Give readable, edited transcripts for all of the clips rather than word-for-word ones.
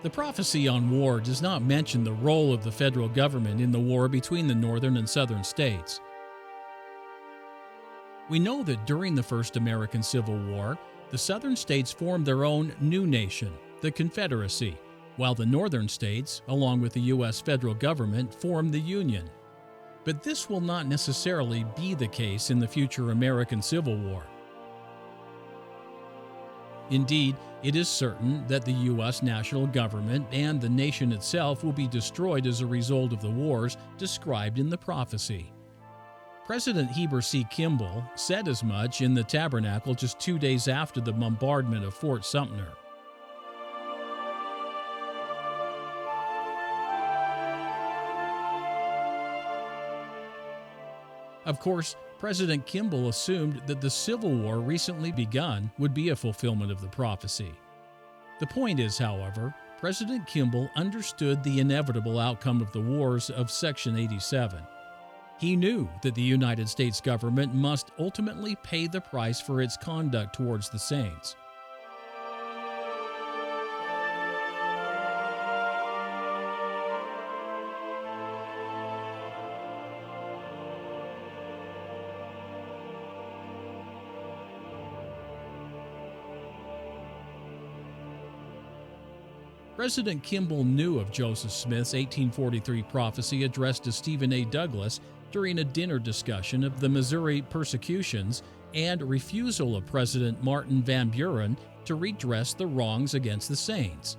The prophecy on war does not mention the role of the federal government in the war between the northern and southern states. We know that during the First American Civil War, the southern states formed their own new nation, the Confederacy, while the northern states, along with the U.S. federal government, formed the Union. But this will not necessarily be the case in the future American Civil War. Indeed, it is certain that the U.S. national government and the nation itself will be destroyed as a result of the wars described in the prophecy. President Heber C. Kimball said as much in the Tabernacle just 2 days after the bombardment of Fort Sumter. Of course, President Kimball assumed that the Civil War recently begun would be a fulfillment of the prophecy. The point is, however, President Kimball understood the inevitable outcome of the wars of Section 87. He knew that the United States government must ultimately pay the price for its conduct towards the saints. President Kimball knew of Joseph Smith's 1843 prophecy addressed to Stephen A. Douglas during a dinner discussion of the Missouri persecutions and refusal of President Martin Van Buren to redress the wrongs against the saints.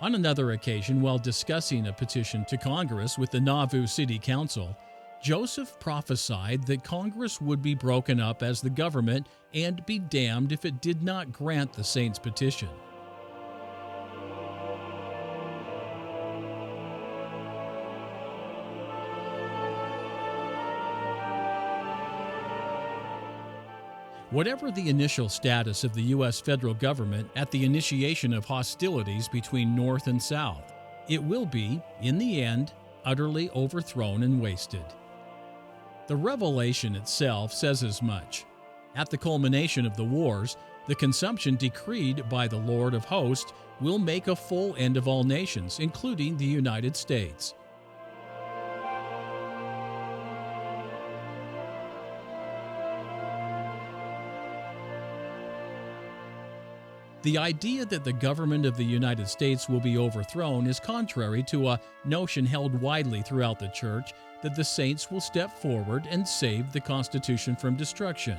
On another occasion, while discussing a petition to Congress with the Nauvoo City Council, Joseph prophesied that Congress would be broken up as the government and be damned if it did not grant the saints' petition. Whatever the initial status of the U.S. federal government at the initiation of hostilities between North and South, it will be, in the end, utterly overthrown and wasted. The revelation itself says as much. At the culmination of the wars, the consumption decreed by the Lord of hosts will make a full end of all nations, including the United States. The idea that the government of the United States will be overthrown is contrary to a notion held widely throughout the Church that the saints will step forward and save the Constitution from destruction.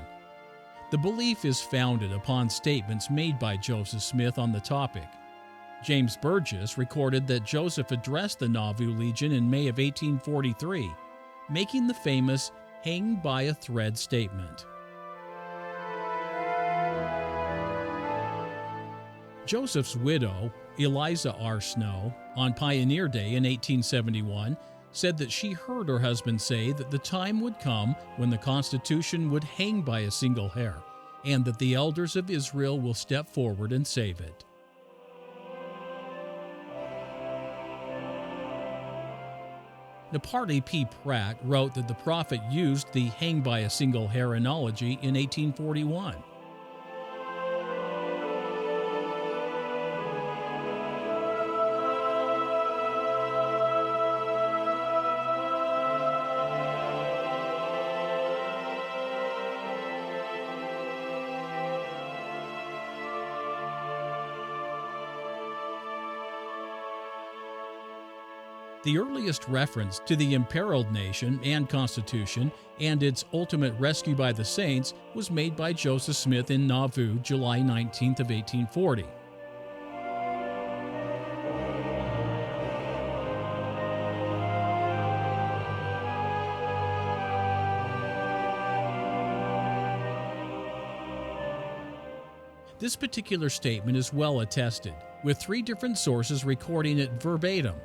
The belief is founded upon statements made by Joseph Smith on the topic. James Burgess recorded that Joseph addressed the Nauvoo Legion in May of 1843, making the famous "hang by a thread" statement. Joseph's widow, Eliza R. Snow, on Pioneer Day in 1871, said that she heard her husband say that the time would come when the Constitution would hang by a single hair, and that the elders of Israel will step forward and save it. Naparty P. Pratt wrote that the prophet used the hang by a single hair analogy in 1841. The earliest reference to the imperiled nation and Constitution and its ultimate rescue by the saints was made by Joseph Smith in Nauvoo, July 19th of 1840. This particular statement is well attested, with 3 different sources recording it verbatim.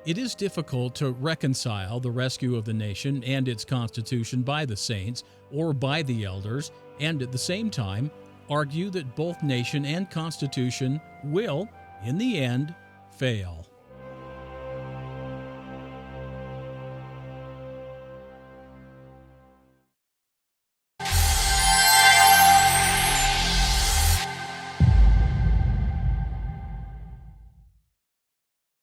It is difficult to reconcile the rescue of the nation and its constitution by the saints or by the elders, and at the same time argue that both nation and constitution will, in the end, fail.